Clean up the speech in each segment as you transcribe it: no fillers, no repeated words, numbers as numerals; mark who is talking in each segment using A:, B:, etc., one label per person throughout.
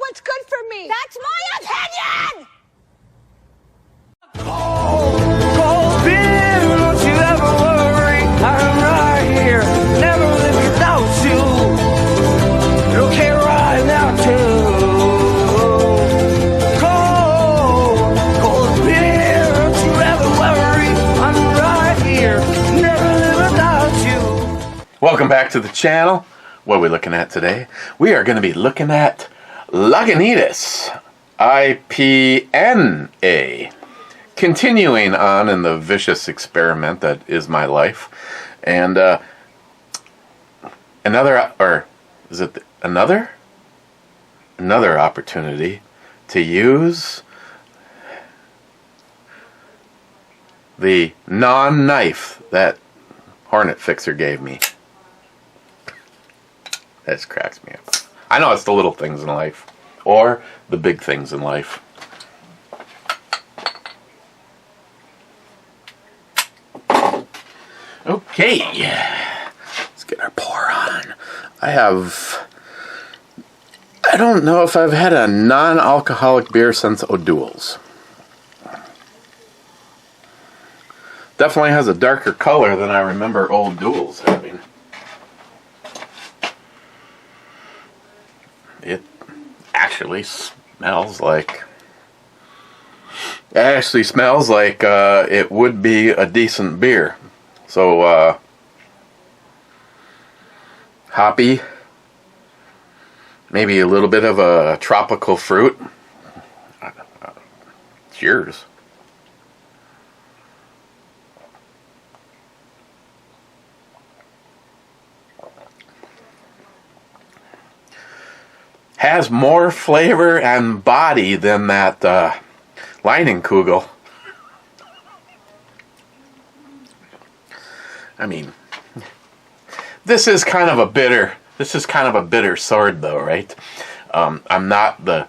A: what's good for me. That's my opinion!
B: Cold beer, don't you ever worry, I'm right here, never live without you. Don't care right now too. Cold beer, don't you ever worry, I'm right here, never live without you.
C: Welcome back to the channel. What are we looking at today? We are going to be looking at Lagunitas, IPNA. Continuing on in the vicious experiment that is my life. And another opportunity to use the non-knife that Hornet Fixer gave me. That just cracks me up. I know it's the little things in life, or the big things in life. Okay, let's get our pour on. I don't know if I've had a non-alcoholic beer since O'Doul's. Definitely has a darker color than I remember O'Doul's having. It actually smells like it would be a decent beer. So hoppy, maybe a little bit of a tropical fruit. Cheers. Has more flavor and body than that Leinenkugel. I mean, this is kind of a bitter sword though, right? I'm not the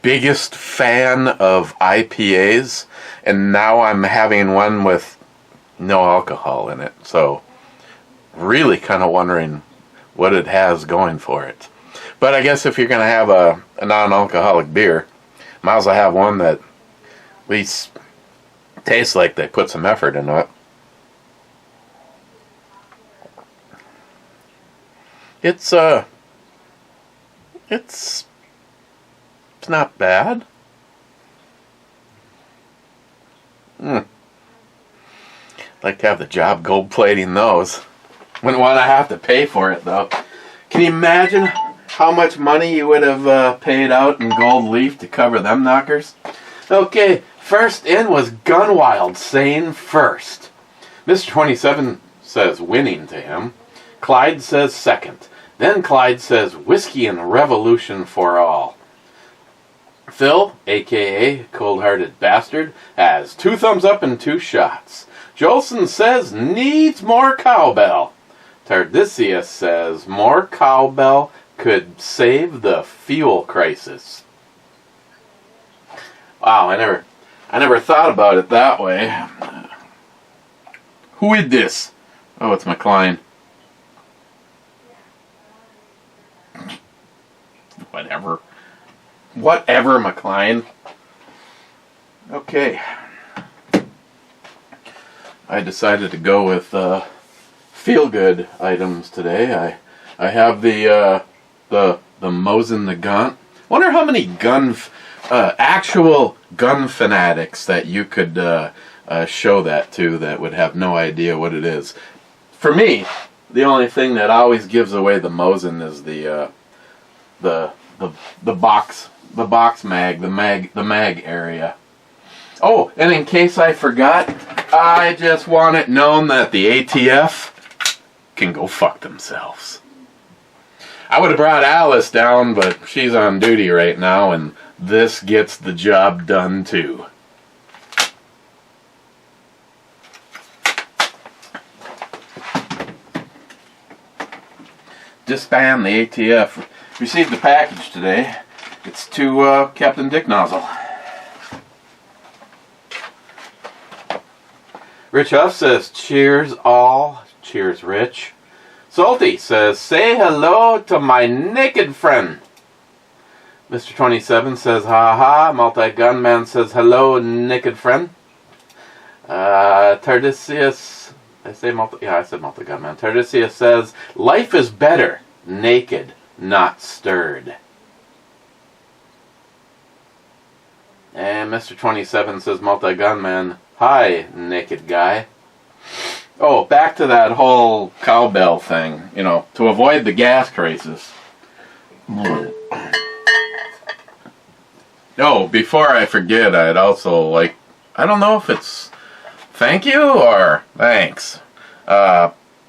C: biggest fan of IPAs, and now I'm having one with no alcohol in it. So really kind of wondering what it has going for it. But I guess if you're going to have a non-alcoholic beer, might as well have one that at least tastes like they put some effort into it. It's not bad. Like to have the job gold plating those. Wouldn't want to have to pay for it though. Can you imagine how much money you would have paid out in gold leaf to cover them knockers? Okay, first in was Gunwild saying first. Mr. 27 says winning to him. Clyde says second. Then Clyde says whiskey and revolution for all. Phil, a.k.a. Cold-Hearted Bastard, has 2 thumbs up and 2 shots. Jolson says needs more cowbell. Tardisius says more cowbell could save the fuel crisis. Wow, I never thought about it that way. Who is this? Oh, it's McLean. Whatever, McLean. Okay. I decided to go with feel-good items today. I have the Mosin the Gun. Wonder how many actual gun fanatics that you could show that to that would have no idea what it is. For me, the only thing that always gives away the Mosin is the mag area. Oh, and in case I forgot, I just want it known that the ATF can go fuck themselves. I would have brought Alice down, but she's on duty right now, and this gets the job done too. Disband the ATF. Received the package today. It's to Captain Dick Nozzle. Rich Huff says, cheers all. Cheers, Rich. Salty says, say hello to my naked friend. Mr. 27 says, ha ha. Multi-gunman says, hello, naked friend. Tardisius, I said multi-gunman. Tardisius says, life is better, naked, not stirred. And Mr. 27 says, multi-gunman, hi, naked guy. Oh, back to that whole cowbell thing, you know, to avoid the gas crisis. Oh, before I forget, I'd also like, I don't know if it's thank you or thanks.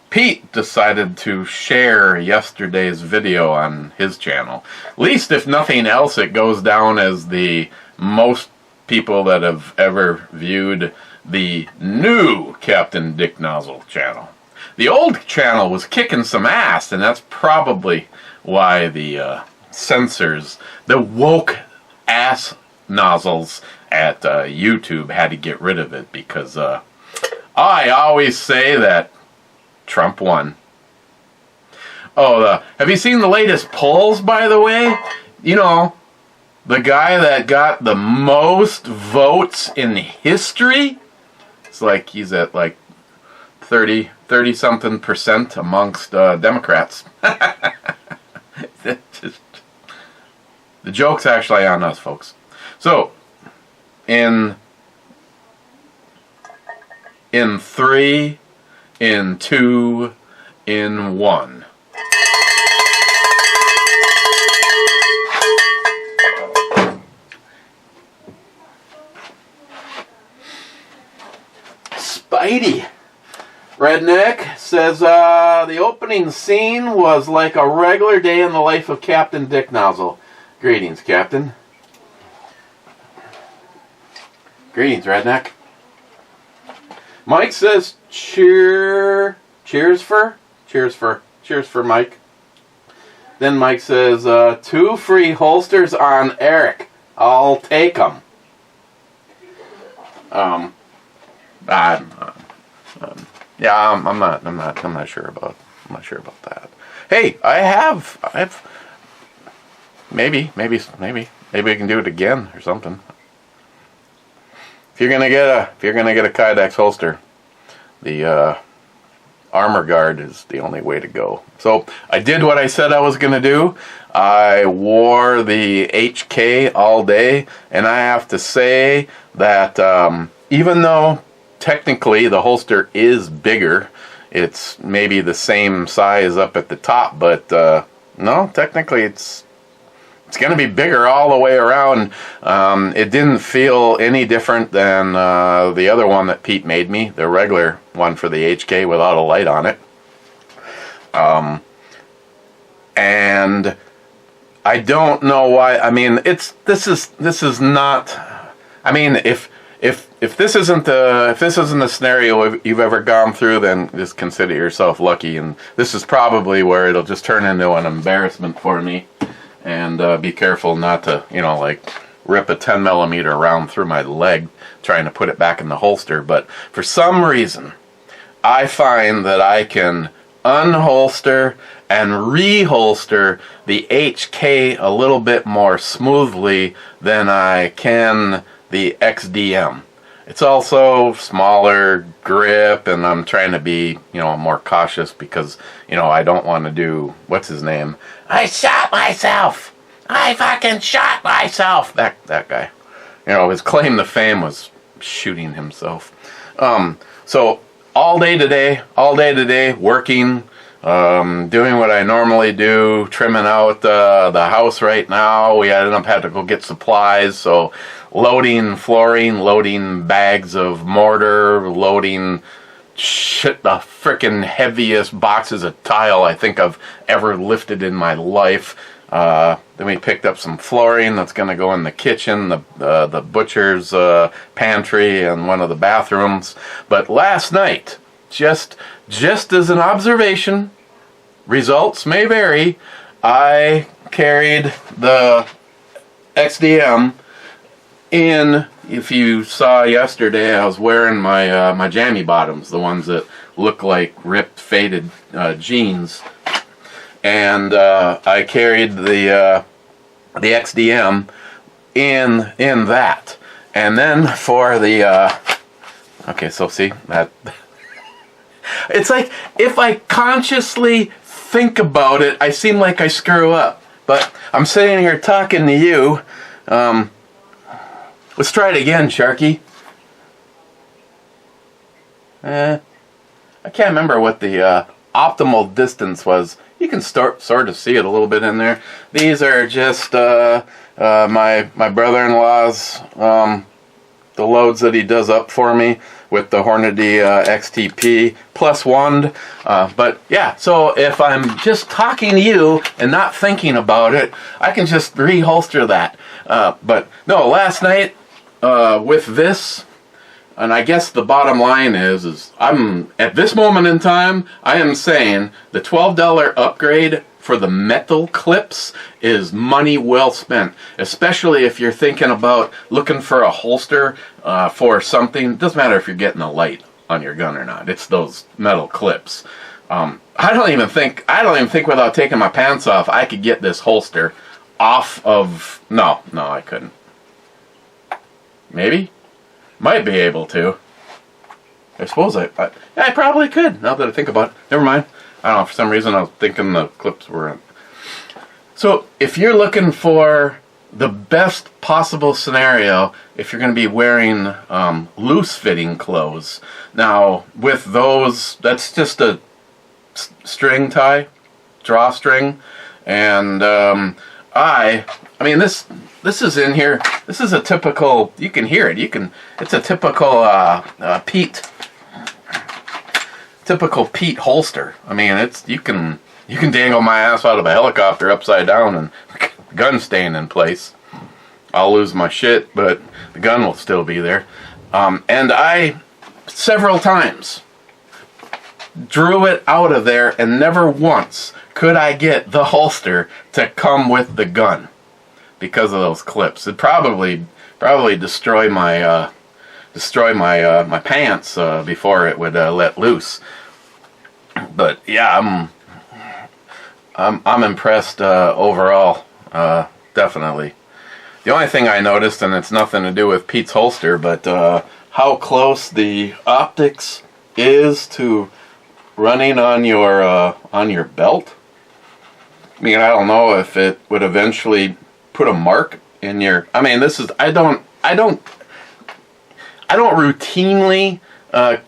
C: Pete decided to share yesterday's video on his channel. At least, if nothing else, it goes down as the most people that have ever viewed the new Captain Dick Nozzle channel. The old channel was kicking some ass, and that's probably why the censors, the woke ass nozzles at YouTube had to get rid of it, because I always say that Trump won. Oh, have you seen the latest polls, by the way? You know, the guy that got the most votes in history, it's like he's at like 30-something% amongst Democrats. The joke's actually on us, folks. So, in 3, in 2, in 1. Spidey. Redneck says, the opening scene was like a regular day in the life of Captain Dick Nozzle. Greetings, Captain. Greetings, Redneck. Mike says, cheers for Mike. Then Mike says, 2 free holsters on Eric. I'll take them. Yeah, I'm not sure about that. Hey, I've maybe we can do it again or something. If you're gonna get a Kydex holster, the Armor Guard is the only way to go. So I did what I said I was gonna do. I wore the HK all day, and I have to say that even though technically the holster is bigger, it's maybe the same size up at the top, but no, technically it's going to be bigger all the way around. It didn't feel any different than the other one that Pete made me, the regular one for the HK without a light on it. And I don't know why. I mean, this is not. I mean, if this isn't the scenario you've ever gone through, then just consider yourself lucky. And this is probably where it'll just turn into an embarrassment for me. And be careful not to, like, rip a 10mm round through my leg trying to put it back in the holster. But for some reason, I find that I can unholster and reholster the HK a little bit more smoothly than I can the XDM. It's also smaller grip, and I'm trying to be, more cautious because, I don't want to do, what's his name? I shot myself! I fucking shot myself! That guy. His claim to fame was shooting himself. So, all day today, working, doing what I normally do, trimming out the house right now. We ended up having to go get supplies, so loading flooring, loading bags of mortar, loading the frickin' heaviest boxes of tile I think I've ever lifted in my life. Then we picked up some flooring that's going to go in the kitchen, the butcher's pantry, and one of the bathrooms. But last night, just as an observation, results may vary, I carried the XDM in. If you saw yesterday, I was wearing my jammy bottoms, the ones that look like ripped, faded jeans, and I carried the XDM in that. And then for the okay, so see that it's like if I consciously think about it, I seem like I screw up. But I'm sitting here talking to you. Let's try it again, Sharky. I can't remember what the optimal distance was. You can sort of see it a little bit in there. These are just my brother-in-law's the loads that he does up for me with the Hornady XTP plus wand. But yeah, so if I'm just talking to you and not thinking about it, I can just reholster that. But no, last night with this, and I guess the bottom line is I'm at this moment in time, I am saying the $12 upgrade for the metal clips is money well spent, especially if you're thinking about looking for a holster for something. It doesn't matter if you're getting a light on your gun or not. It's those metal clips. I don't even think without taking my pants off I could get this holster off of. No, I couldn't. Maybe, might be able to. I suppose I probably could. Now that I think about it, never mind. I don't know, for some reason I was thinking the clips were in. So if you're looking for the best possible scenario, if you're going to be wearing loose fitting clothes, now with those, that's just a string tie, drawstring, and I mean this is in here. This is a typical. You can hear it. It's a typical Pete holster. I mean, you can dangle my ass out of a helicopter upside down and gun staying in place. I'll lose my shit, but the gun will still be there. And I several times drew it out of there, and never once could I get the holster to come with the gun because of those clips. It'd probably destroy my my pants before it would let loose. But yeah, I'm impressed overall, definitely. The only thing I noticed, and it's nothing to do with Pete's holster, but how close the optics is to running on your belt. I mean, I don't know if it would eventually put a mark in your. I mean, this is I don't routinely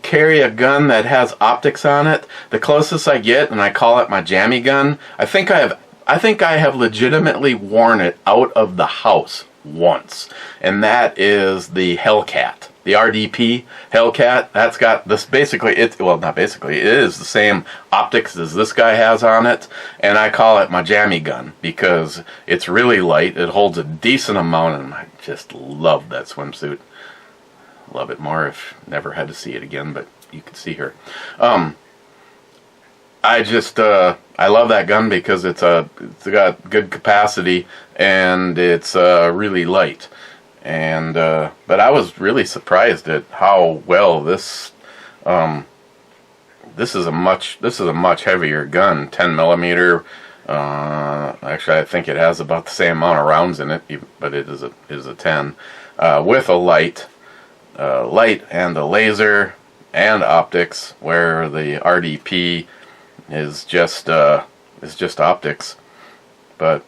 C: carry a gun that has optics on it. The closest I get, and I call it my jammy gun. I think I have legitimately worn it out of the house once, and that is the Hellcat. The RDP Hellcat, that's got this basically, it is the same optics as this guy has on it, and I call it my jammy gun because it's really light, it holds a decent amount, and I just love that swimsuit. Love it more. If never had to see it again, but you can see her. I love that gun because it's got good capacity and it's really light. And but I was really surprised at how well this is a much heavier gun, 10 millimeter. Actually, I think it has about the same amount of rounds in it, but it is a 10 with a light and a laser and optics, where the RDP is just optics. But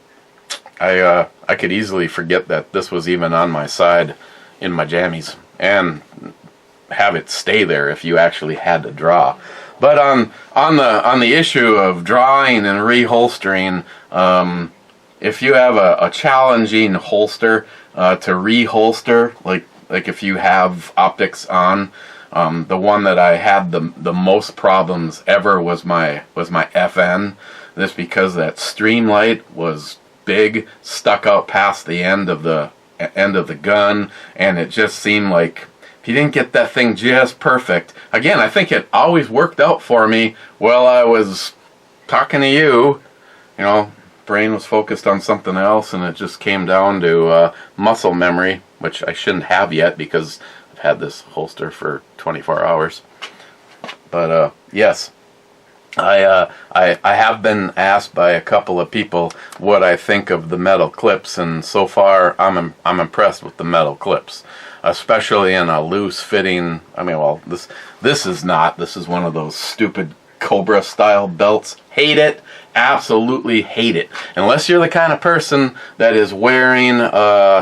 C: I could easily forget that this was even on my side in my jammies and have it stay there if you actually had to draw. But on the issue of drawing and reholstering, if you have a challenging holster to reholster, like if you have optics on, the one that I had the most problems ever was my FN. This because that streamlight was big, stuck out past the end of the gun, and it just seemed like if you didn't get that thing just perfect. Again, I think it always worked out for me while I was talking to you. You know, brain was focused on something else, and it just came down to muscle memory, which I shouldn't have yet because I've had this holster for 24 hours. But yes, I have been asked by a couple of people what I think of the metal clips, and so far I'm impressed with the metal clips, especially in a loose fitting. I mean, well, this is not. This is one of those stupid Cobra style belts. Hate it. Absolutely hate it. Unless you're the kind of person that is wearing,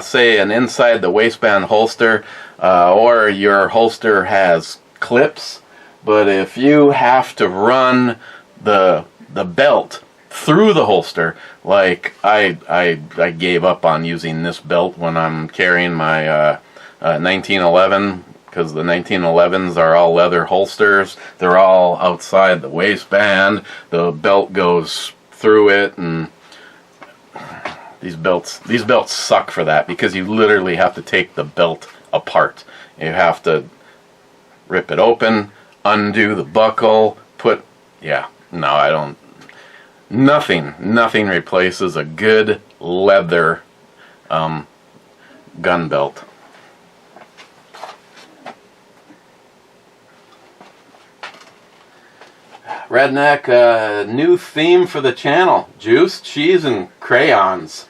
C: say, an inside the waistband holster, or your holster has clips. But if you have to run the belt through the holster, like I gave up on using this belt when I'm carrying my 1911, because the 1911s are all leather holsters. They're all outside the waistband. The belt goes through it, and these belts suck for that, because you literally have to take the belt apart. You have to rip it open, undo the buckle, I don't. Nothing replaces a good leather gun belt. Redneck, new theme for the channel: juice, cheese, and crayons.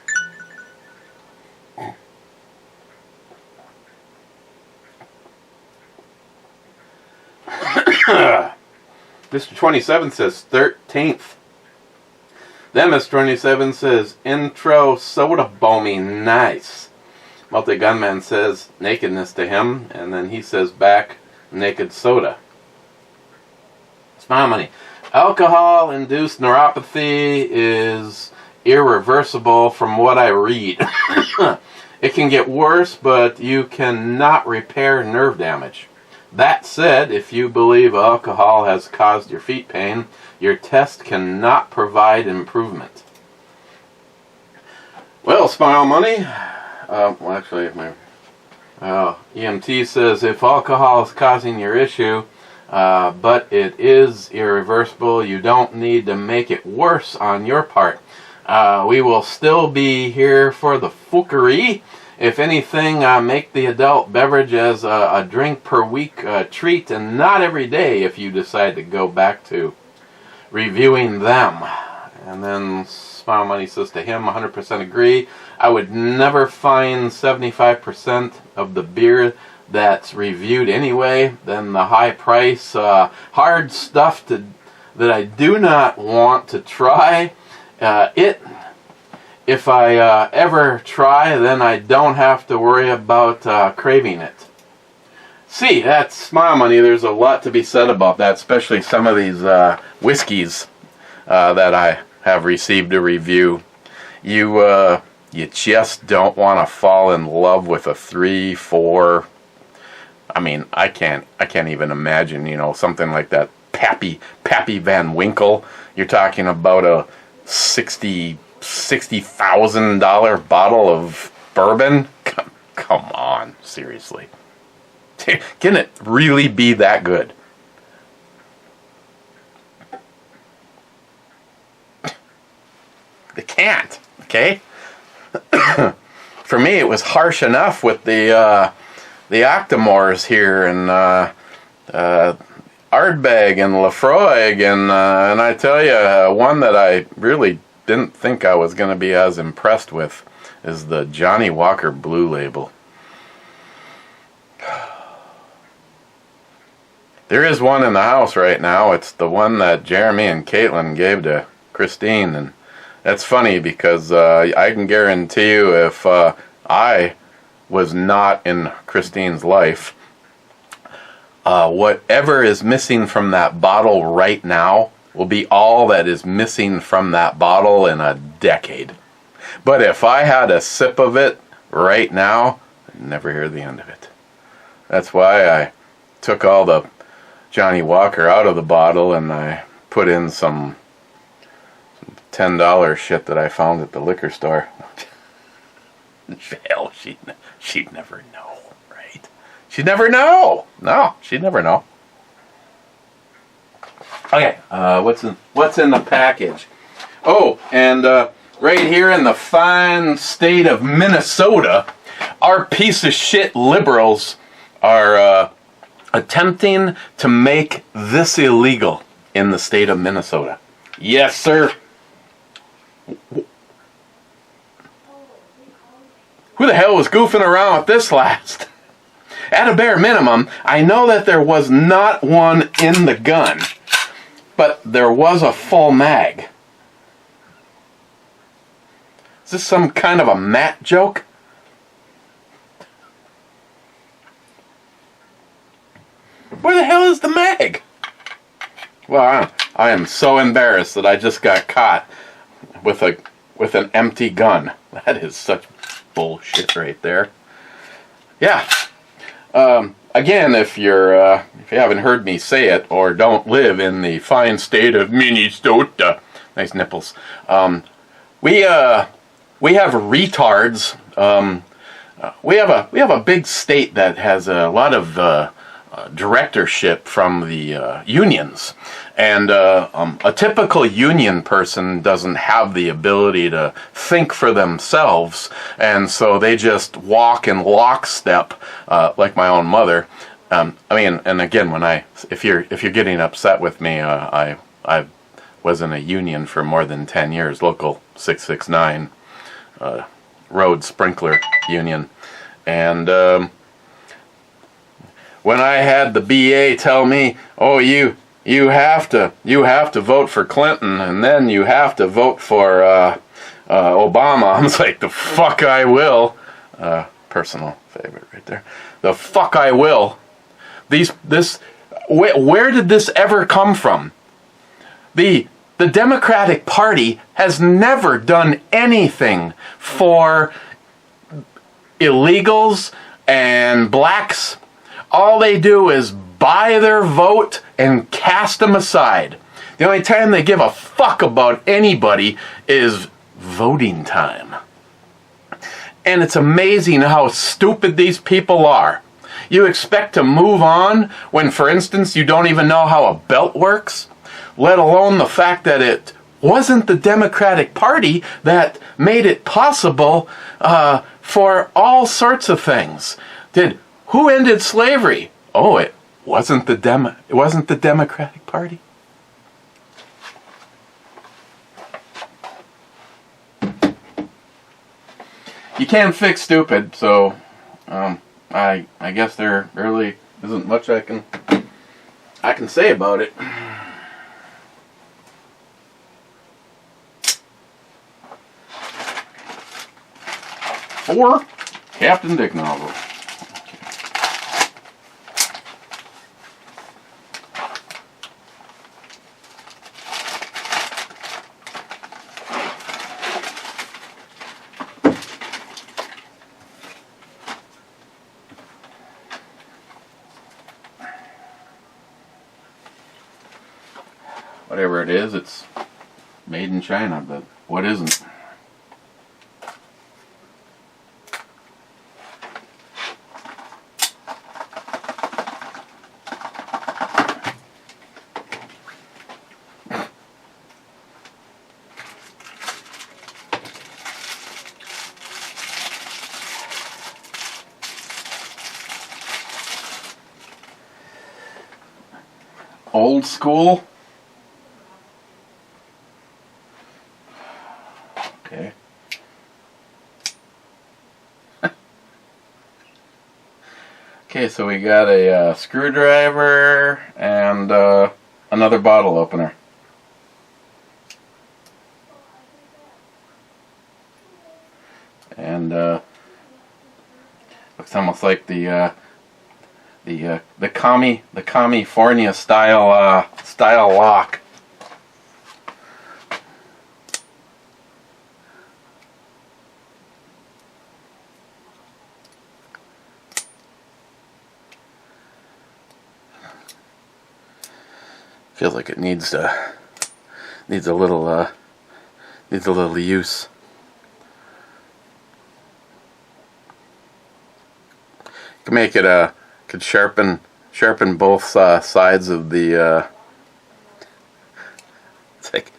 C: Mr. 27 says 13th. Then Mr. 27 says intro soda bommy, nice. Multi Gunman says nakedness to him, and then he says back naked soda. Smile money. Alcohol-induced neuropathy is irreversible from what I read. It can get worse, but you cannot repair nerve damage. That said, if you believe alcohol has caused your feet pain, your test cannot provide improvement. Well, Smile Money. EMT says if alcohol is causing your issue, but it is irreversible, you don't need to make it worse on your part. We will still be here for the fookery. If anything, make the adult beverage as a drink per week treat, and not every day if you decide to go back to reviewing them. And then Smile Money says to him, 100% agree. I would never find 75% of the beer that's reviewed anyway. Then the high price, hard stuff that I do not want to try. If I ever try, then I don't have to worry about craving it. See, that's Smile Money. There's a lot to be said about that, especially some of these whiskeys that I have received a review. You just don't want to fall in love with a 3, 4. I mean, I can't even imagine, something like that. Pappy Van Winkle. You're talking about a $60,000 bottle of bourbon? Come on, seriously. Can it really be that good? It can't, okay? For me, it was harsh enough with the Octomores here, and Ardbeg and Lafroig, and I tell you, one that I really didn't think I was going to be as impressed with is the Johnny Walker Blue Label. There is one in the house right now. It's the one that Jeremy and Caitlin gave to Christine, and that's funny because I can guarantee you if I was not in Christine's life, whatever is missing from that bottle right now will be all that is missing from that bottle in a decade. But if I had a sip of it right now, I'd never hear the end of it. That's why I took all the Johnny Walker out of the bottle and I put in some $10 shit that I found at the liquor store. Hell, she'd never know, right? She'd never know. No, she'd never know. Okay, what's in the package? Oh, and right here in the fine state of Minnesota, our piece of shit liberals are attempting to make this illegal. in the state of Minnesota. Yes, sir. Who the hell was goofing around with this last? At a bare minimum, I know that there was not one in the gun, but there was a full mag. Is this some kind of a Matt joke? Where the hell is the mag? Well, I am so embarrassed that I just got caught with an empty gun. That is such bullshit right there. Yeah. Again, if you haven't heard me say it or don't live in the fine state of Minnesota, nice nipples. We have retards. We have a big state that has a lot of directorship from the unions, and a typical union person doesn't have the ability to think for themselves, and so they just walk in lockstep, like my own mother. I mean, and again, if you're getting upset with me, I was in a union for more than 10 years, local 669 road sprinkler union, and when I had the BA tell me, "Oh, you have to vote for Clinton, and then you have to vote for Obama," I was like, "The fuck I will." Personal favorite right there. The fuck I will. Where did this ever come from? The Democratic Party has never done anything for illegals and blacks. All they do is buy their vote and cast them aside. The only time they give a fuck about anybody is voting time. And it's amazing how stupid these people are. You expect to move on when, for instance, you don't even know how a belt works, let alone the fact that it wasn't the Democratic Party that made it possible for all sorts of things. Who ended slavery? Oh, it wasn't the Democratic Party. You can't fix stupid, so I guess there really isn't much I can say about it. For Captain Dick novel. Whatever it is, it's made in China, but what isn't? Old school? Okay. Okay, so we got a screwdriver and another bottle opener. And looks almost like the California style lock. Feels like it needs a little use. Can make it could sharpen both sides of the it's like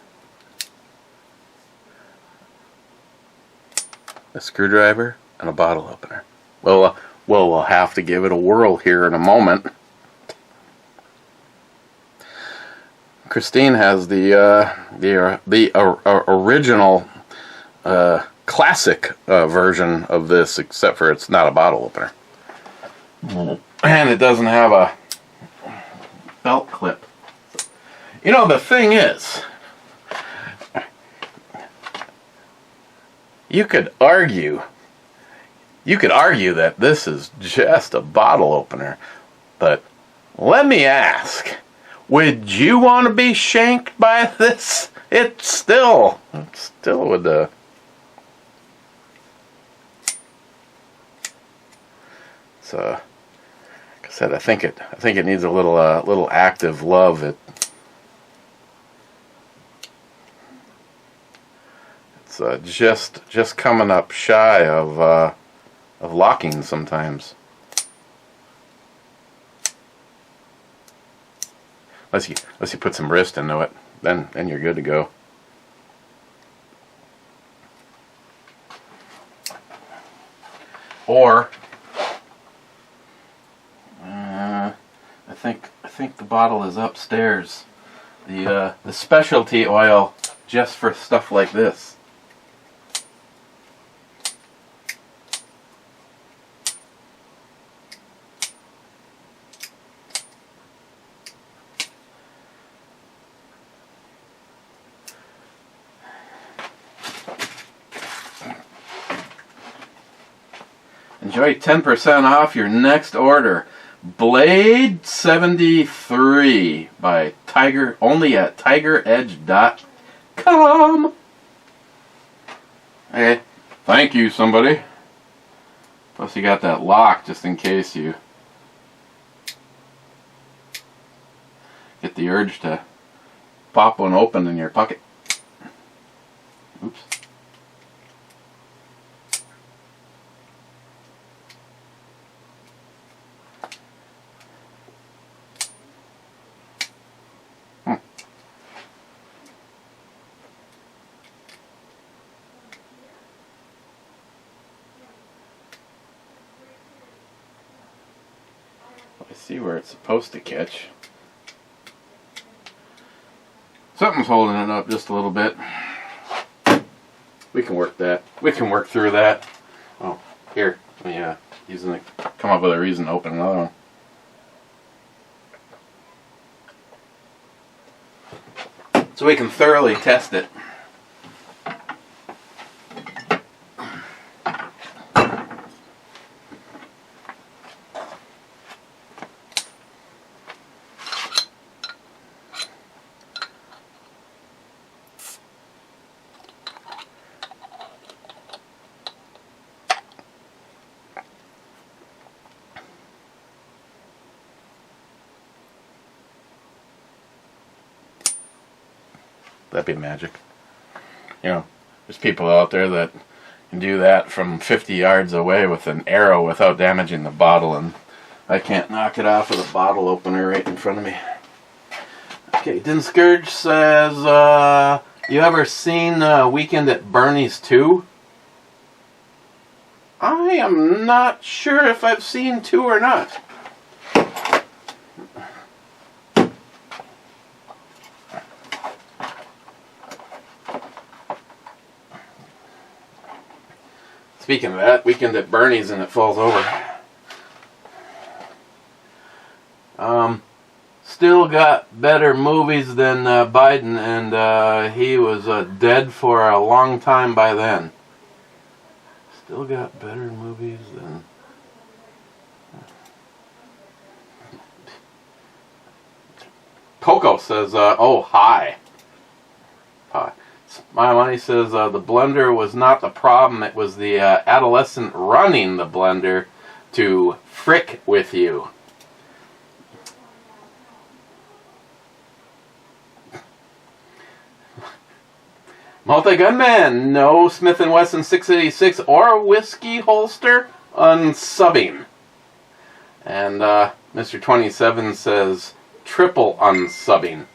C: a screwdriver and a bottle opener. Well, we'll have to give it a whirl here in a moment. Christine has the original classic version of this, except for it's not a bottle opener, and it doesn't have a belt clip. You know, the thing is, you could argue that this is just a bottle opener, but let me ask, would you want to be shanked by this? It still would. Like I said, I think it needs a little active love. It's just coming up shy of locking sometimes. Unless you put some wrist into it, then you're good to go. Or I think the bottle is upstairs. The specialty oil just for stuff like this. Enjoy 10% off your next order. Blade 73 by Tiger, only at tigeredge.com. Hey, thank you, somebody. Plus, you got that lock just in case you get the urge to pop one open in your pocket. Oops. I see where it's supposed to catch. Something's holding it up just a little bit. We can work that. We can work through that. Oh, here. Let me come up with a reason to open another one. So we can thoroughly test it. That'd be magic. You know, there's people out there that can do that from 50 yards away with an arrow without damaging the bottle, and I can't knock it off with a bottle opener right in front of me. Okay, Dinscourge says, you ever seen Weekend at Bernie's 2? I am not sure if I've seen 2 or not. Speaking of that, Weekend at Bernie's and it falls over. Still got better movies than Biden, and he was dead for a long time by then. Still got better movies than... Coco says, oh, hi. Hi. My Money says the blender was not the problem, it was the adolescent running the blender to frick with you. Multi-Gunman, no Smith & Wesson 686 or whiskey holster unsubbing. And Mr. 27 says triple unsubbing.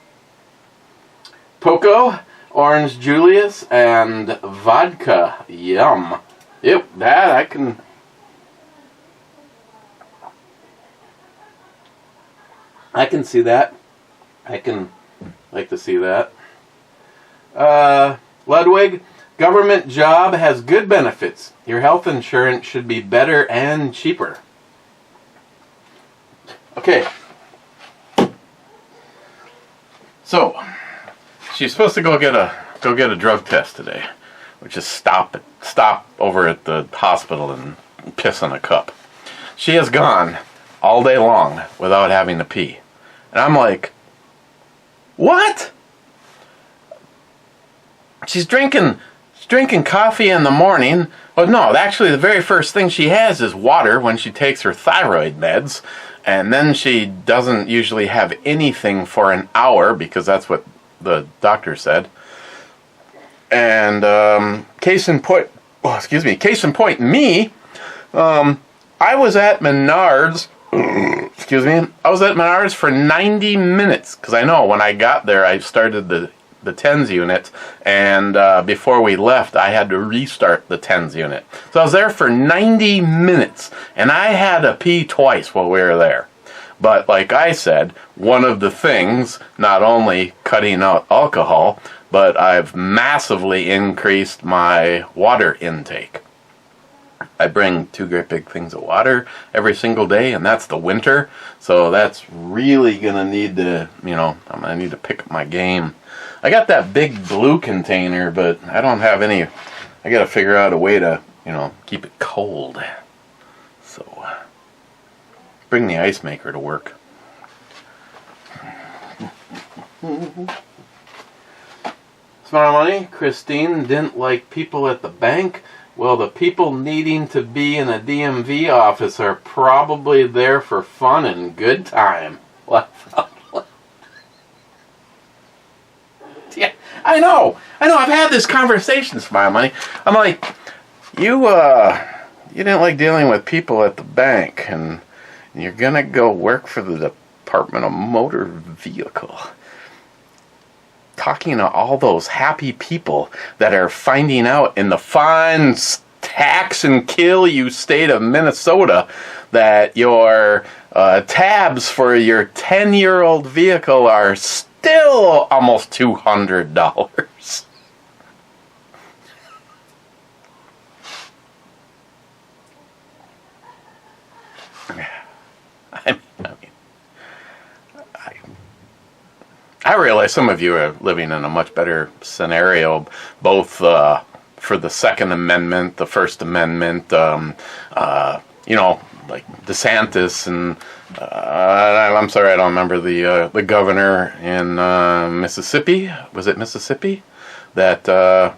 C: Poco, Orange Julius, and vodka. Yum. Yep, that I can... I can see that. I can Like to see that. Ludwig, government job has good benefits. Your health insurance should be better and cheaper. Okay. So, she's supposed to go get a drug test today, which is stop over at the hospital and piss in a cup. She has gone all day long without having to pee. And I'm like, what? She's drinking coffee in the morning. Well, no, actually the very first thing she has is water when she takes her thyroid meds. And then she doesn't usually have anything for an hour because that's what the doctor said. And case in point, me. I was at Menards. I was at Menards for 90 minutes because I know when I got there I started the TENS unit, and before we left I had to restart the TENS unit. So I was there for 90 minutes, and I had to pee twice while we were there. But like I said, one of the things, not only cutting out alcohol, but I've massively increased my water intake. I bring 2 great big things of water every single day, and that's the winter. So that's really going to need to, I'm going to need to pick up my game. I got that big blue container, but I don't have any. I got to figure out a way to, keep it cold. So, bring the ice maker to work. Smart money. Christine didn't like people at the bank. Well, the people needing to be in a DMV office are probably there for fun and good time. Yeah, I know. I've had this conversation, Smart Money. I'm like, you didn't like dealing with people at the bank, and you're gonna go work for the Department of Motor Vehicle. Talking to all those happy people that are finding out in the fine tax and kill you state of Minnesota that your tabs for your 10-year-old vehicle are still almost $200. I realize some of you are living in a much better scenario, both for the Second Amendment, the First Amendment, like DeSantis, and I'm sorry, I don't remember the governor in Mississippi. Was it Mississippi? That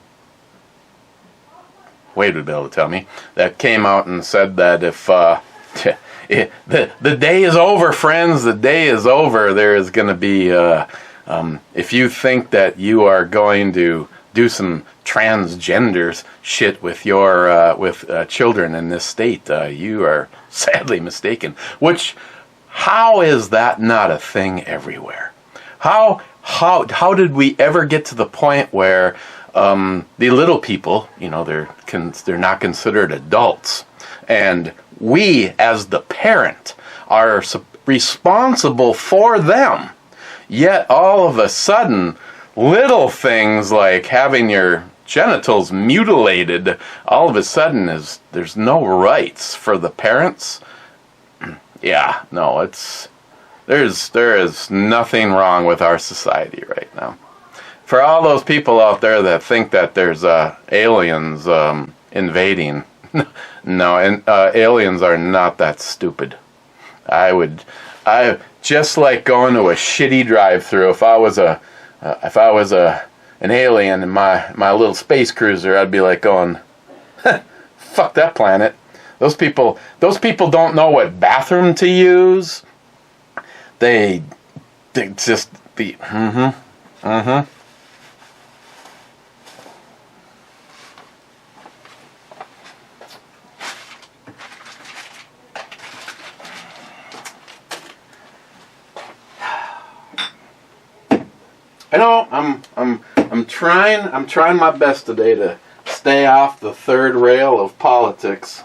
C: Wade would be able to tell me. That came out and said that if the day is over, friends, the day is over. There is going to be if you think that you are going to do some transgender shit with your children in this state, you are sadly mistaken. How is that not a thing everywhere? How did we ever get to the point where the little people, they're not considered adults, and we as the parent are responsible for them? Yet all of a sudden, little things like having your genitals mutilated, all of a sudden there's no rights for the parents. Yeah, no, there is nothing wrong with our society right now. For all those people out there that think that there's aliens invading, no, and aliens are not that stupid. I just like going to a shitty drive-through. If I was an alien in my little space cruiser, I'd be like going, fuck that planet. Those people don't know what bathroom to use. They just be I know I'm trying my best today to stay off the third rail of politics.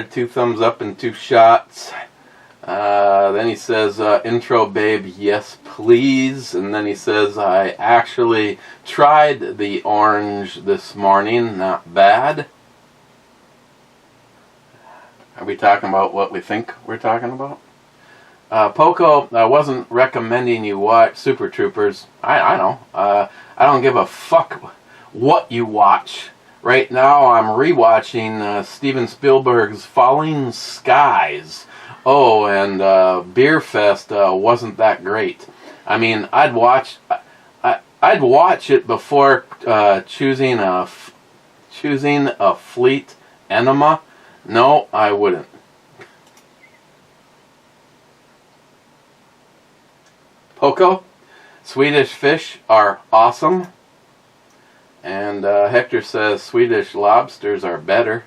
C: here, 2 thumbs up and 2 shots. Then he says, intro babe, yes please. And then he says, I actually tried the orange this morning, not bad. Are we talking about what we think we're talking about? Poco, I wasn't recommending you watch Super Troopers. I know. I don't give a fuck what you watch. Right now I'm rewatching Steven Spielberg's Falling Skies. Oh, and Beer Fest wasn't that great. I mean, I'd watch it before choosing a fleet enema. No, I wouldn't. Poco, Swedish fish are awesome. And Hector says Swedish lobsters are better.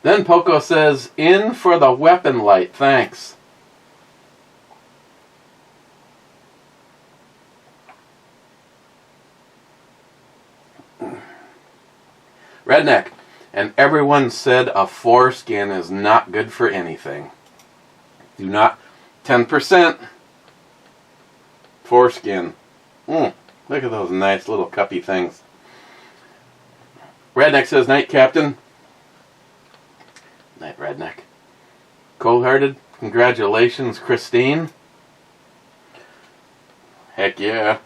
C: Then Poco says, in for the weapon light, thanks. Redneck, and everyone said a foreskin is not good for anything. Do not, 10% foreskin. Look at those nice little cuppy things. Redneck says, night, Captain. Night, Redneck. Cold-hearted, congratulations, Christine. Heck yeah.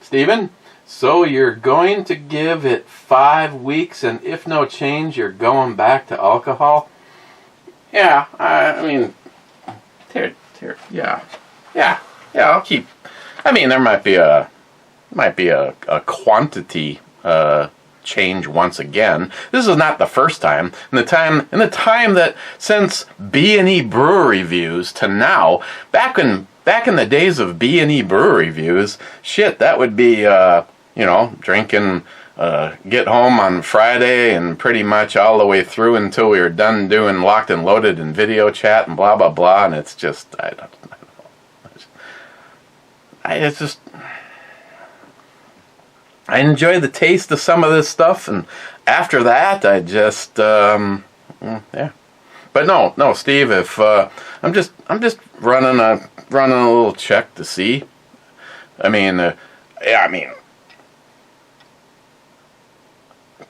C: Steven, so you're going to give it 5 weeks, and if no change, you're going back to alcohol? Yeah, I mean, yeah, I'll keep. I mean, there might be a quantity change once again. This is not the first time. In the time that since B&E Brewery Reviews to now, back in the days of B&E Brewery Reviews, shit, that would be drinking, get home on Friday and pretty much all the way through until we were done doing Locked and Loaded and video chat and blah blah blah. And it's just I enjoy the taste of some of this stuff, and after that, I just yeah. But no, Steve. If I'm just running a little check to see. I mean,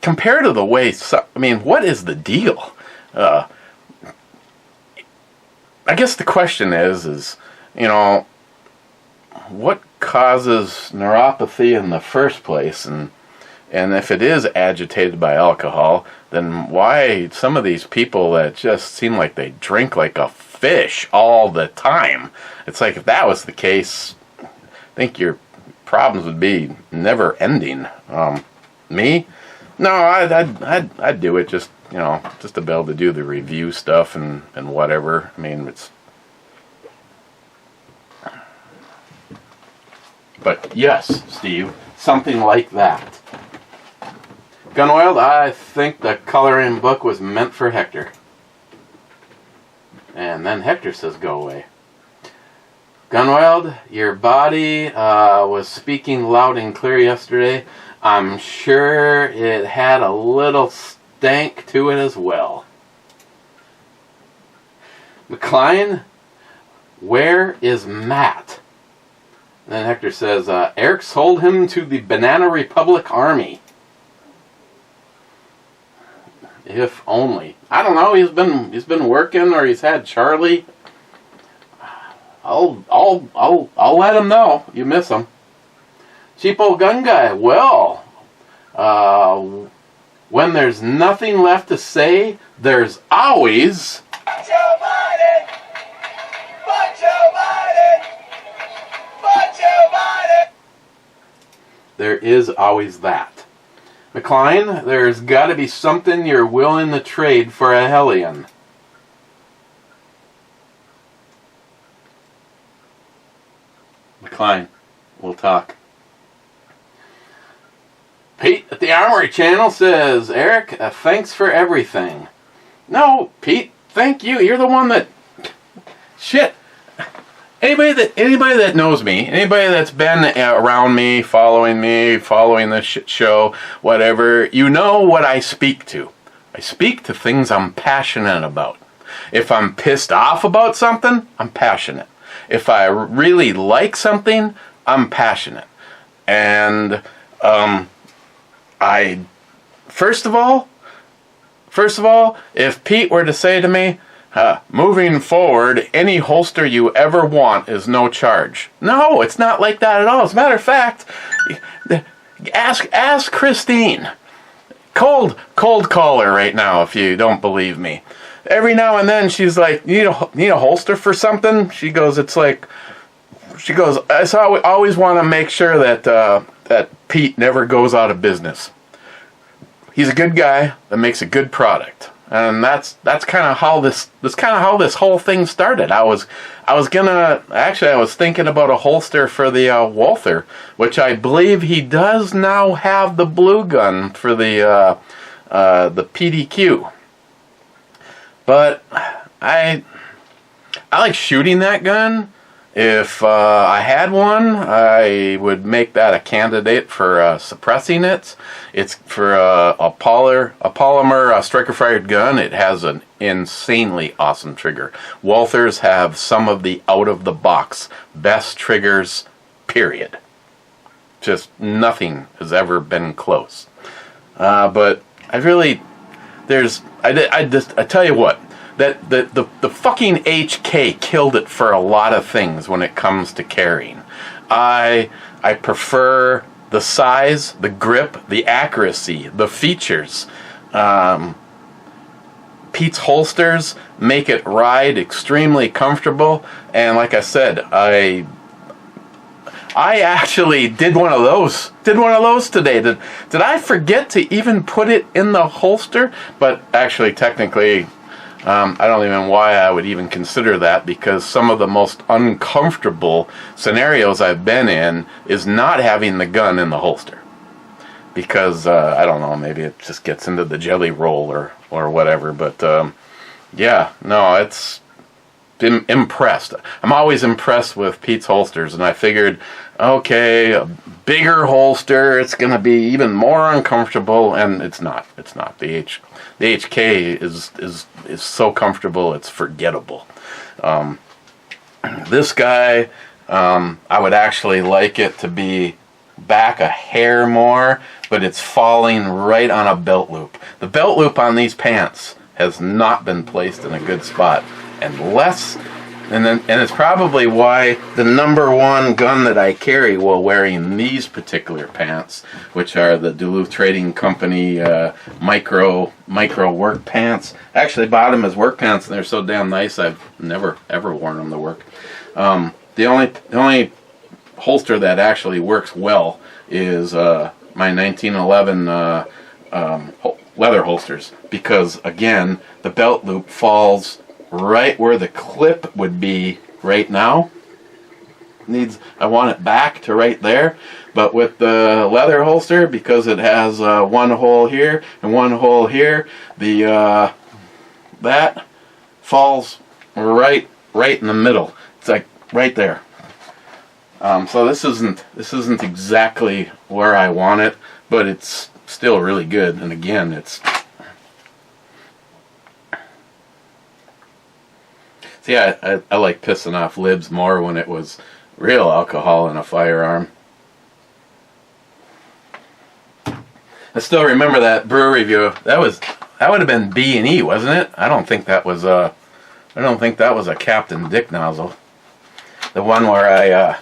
C: compared to the way, what is the deal? I guess the question is what causes neuropathy in the first place, and if it is agitated by alcohol, then why some of these people that just seem like they drink like a fish all the time? It's like, if that was the case, I think your problems would be never ending. Me? No, I'd do it just to be able to do the review stuff and whatever. I mean, it's. But yes, Steve, something like that. Gunwild, I think the coloring book was meant for Hector. And then Hector says, go away. Gunwild, your body was speaking loud and clear yesterday. I'm sure it had a little stank to it as well. McLean, where is Matt? Then Hector says, Eric sold him to the Banana Republic Army. If only. I don't know. He's been working, or he's had Charlie. I'll let him know. You miss him. Cheapo Gun Guy. Well, when there's nothing left to say, there's always. Joe Biden. Joe Biden. Joe Biden. There is always that. McLean, there's got to be something you're willing to trade for a Hellion. McLean, we'll talk. Pete at the Armory Channel says, Eric, thanks for everything. No, Pete, thank you. You're the one that... Shit. Anybody that knows me, anybody that's been around me, following this shit show, whatever, you know what I speak to. I speak to things I'm passionate about. If I'm pissed off about something, I'm passionate. If I really like something, I'm passionate. And first of all, if Pete were to say to me, moving forward, any holster you ever want is no charge. No, it's not like that at all. As a matter of fact, ask Christine. Cold caller right now if you don't believe me. Every now and then she's like, need a holster for something? She goes, I always want to make sure that Pete never goes out of business. He's a good guy that makes a good product. And that's kind of how this whole thing started. I was thinking about a holster for the Walther, which I believe he does now have the blue gun for the PDQ. But I like shooting that gun. If I had one, I would make that a candidate for suppressing it. It's for a polymer striker-fired gun. It has an insanely awesome trigger. Walthers have some of the out-of-the-box best triggers, period. Just nothing has ever been close. But I tell you what. That the fucking HK killed it for a lot of things when it comes to carrying. I prefer the size, the grip, the accuracy, the features. Pete's holsters make it ride extremely comfortable, and like I said, I actually did one of those. Today. Did I forget to even put it in the holster? But actually, technically, I don't even know why I would even consider that, because some of the most uncomfortable scenarios I've been in is not having the gun in the holster. Because, I don't know, maybe it just gets into the jelly roll or whatever. But, it's impressed. I'm always impressed with Pete's holsters, and I figured, okay, a bigger holster, it's going to be even more uncomfortable, and it's not. It's not. The HK is so comfortable, it's forgettable. This guy, I would actually like it to be back a hair more, but it's falling right on a belt loop. The belt loop on these pants has not been placed in a good spot. And it's probably why the number one gun that I carry while wearing these particular pants, which are the Duluth Trading Company micro work pants. I actually bought them as work pants, and they're so damn nice. I've never ever worn them to work. The only holster that actually works well is my 1911 leather holsters, because again, the belt loop falls right where the clip would be right now. I want it back to right there. But with the leather holster, because it has one hole here and one hole here, that falls right in the middle. It's like right there. So this isn't exactly where I want it, but it's still really good. And again, it's. See, I like pissing off libs more when it was real alcohol in a firearm. I still remember that brew review. That would have been B&E, wasn't it? I don't think that was a Captain Dick nozzle. The one where I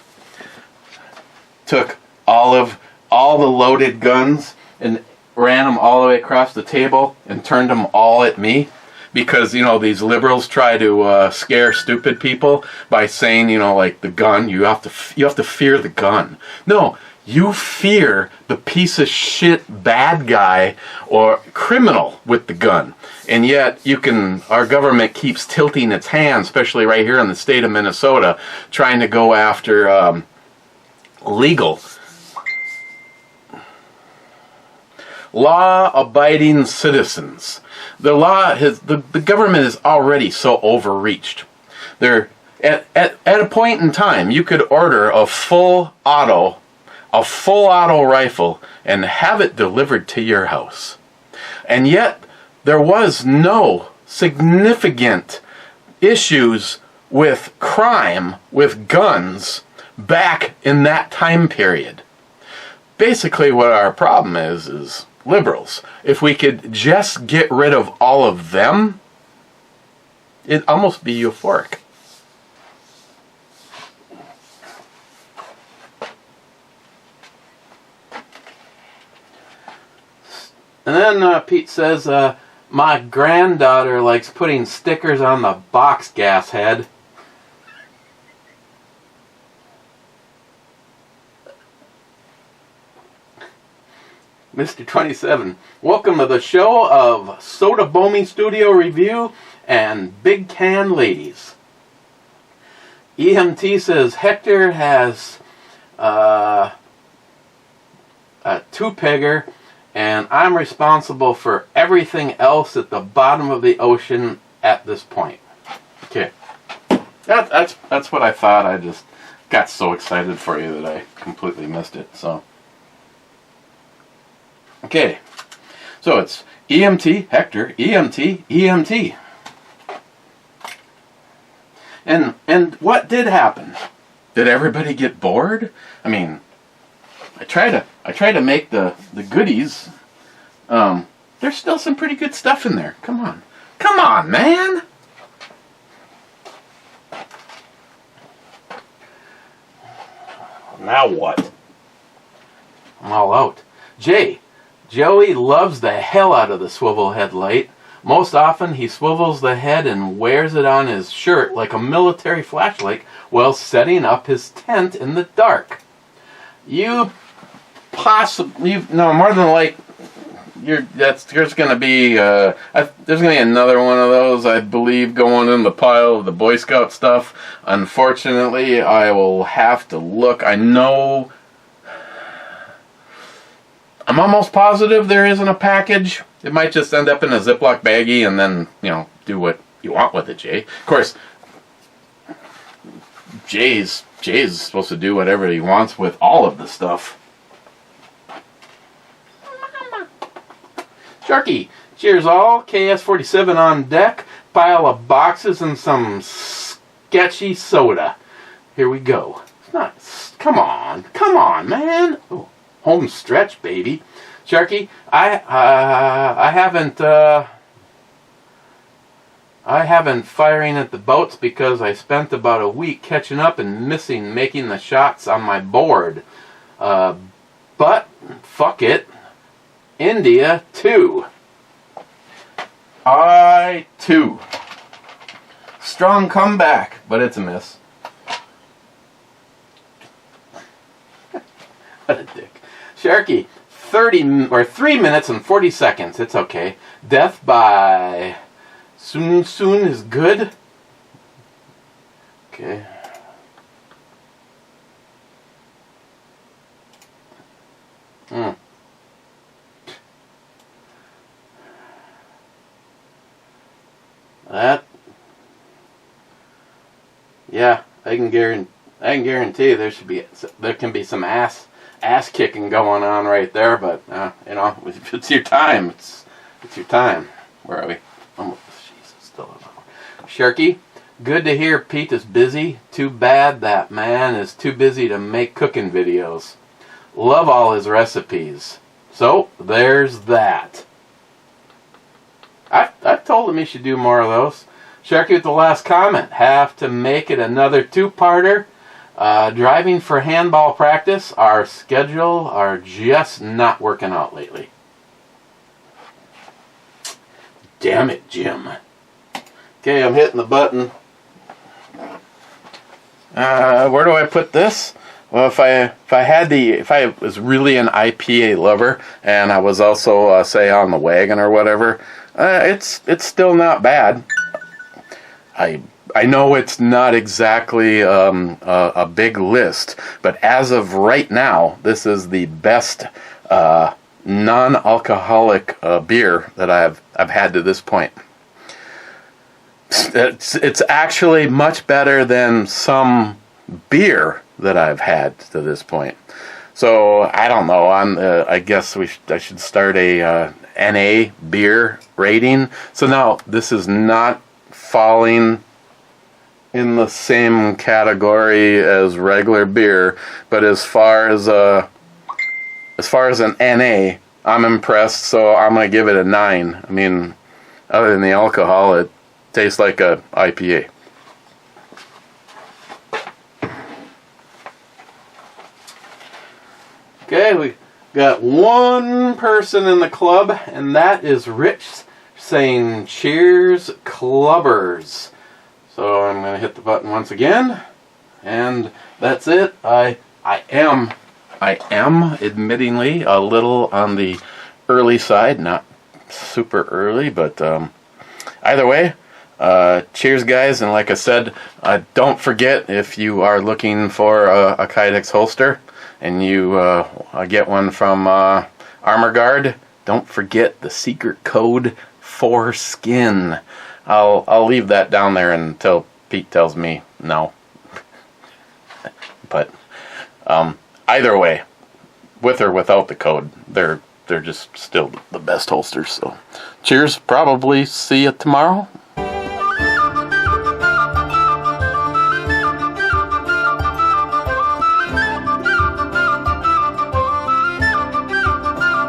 C: took all the loaded guns and ran them all the way across the table and turned them all at me. Because, these liberals try to scare stupid people by saying, like the gun, you have to fear the gun. No, you fear the piece of shit bad guy or criminal with the gun. And yet our government keeps tilting its hand, especially right here in the state of Minnesota, trying to go after legal, law-abiding citizens. The government is already so overreached. They're at a point in time, you could order a full auto rifle and have it delivered to your house. And yet there was no significant issues with crime, with guns, back in that time period. Basically what our problem is liberals. If we could just get rid of all of them, it'd almost be euphoric. And then Pete says, my granddaughter likes putting stickers on the box gas head. Mr. 27, welcome to the show of Soda Bomi Studio Review and Big Can Ladies. EMT says Hector has a two-pegger, and I'm responsible for everything else at the bottom of the ocean at this point. Okay, that's what I thought. I just got so excited for you that I completely missed it. So. Okay, so it's EMT, Hector, EMT, EMT. And what did happen? Did everybody get bored? I mean, I try to make the goodies. There's still some pretty good stuff in there. Come on, man. Now what? I'm all out. Joey loves the hell out of the swivel headlight. Most often he swivels the head and wears it on his shirt like a military flashlight while setting up his tent in the dark. More than like, there's going to be another one of those, I believe, going in the pile of the Boy Scout stuff. Unfortunately, I will have to look. I'm almost positive there isn't a package. It might just end up in a Ziploc baggie and then, do what you want with it, Jay. Of course, Jay's supposed to do whatever he wants with all of the stuff. Sharky, cheers all. KS47 on deck. Pile of boxes and some sketchy soda. Here we go. It's not. Come on, man. Oh. Home stretch, baby. Sharky, I haven't firing at the boats because I spent about a week catching up and making the shots on my board. But fuck it. India 2. I 2. Strong comeback, but it's a miss. What a dick. Sharky, 3 minutes and 40 seconds. It's okay. Death by soon is good. Okay. Yeah, I can guarantee there can be some ass kicking going on right there, but if it's your time, it's your time. Where are we? Jesus, still an hour. Sharky, good to hear Pete is busy. Too bad that man is too busy to make cooking videos. Love all his recipes. So there's that. I've told him he should do more of those. Sharky with the last comment. Have to make it another two-parter. Driving for handball practice, our schedule are just not working out lately. Damn it, Jim. Okay, I'm hitting the button. Where do I put this? Well, if I was really an IPA lover and I was also say on the wagon or whatever, it's still not bad. I know it's not exactly a big list, but as of right now, this is the best non-alcoholic beer that I've had to this point. It's actually much better than some beer that I've had to this point. So I don't know. I guess I should start a NA beer rating. So now this is not falling in the same category as regular beer, but as far as an NA, I'm impressed. So I'm gonna give it a 9. I mean, other than the alcohol, it tastes like a IPA. Okay, we got one person in the club, and that is Rich saying cheers, clubbers. So I'm going to hit the button once again, and that's it. I am admittingly a little on the early side, not super early, but either way, cheers guys. And like I said, don't forget, if you are looking for a Kydex holster and you get one from Armor Guard, don't forget the secret code FORESKIN. I'll leave that down there until Pete tells me no. But either way, with or without the code, they're just still the best holsters. So cheers, probably see you tomorrow.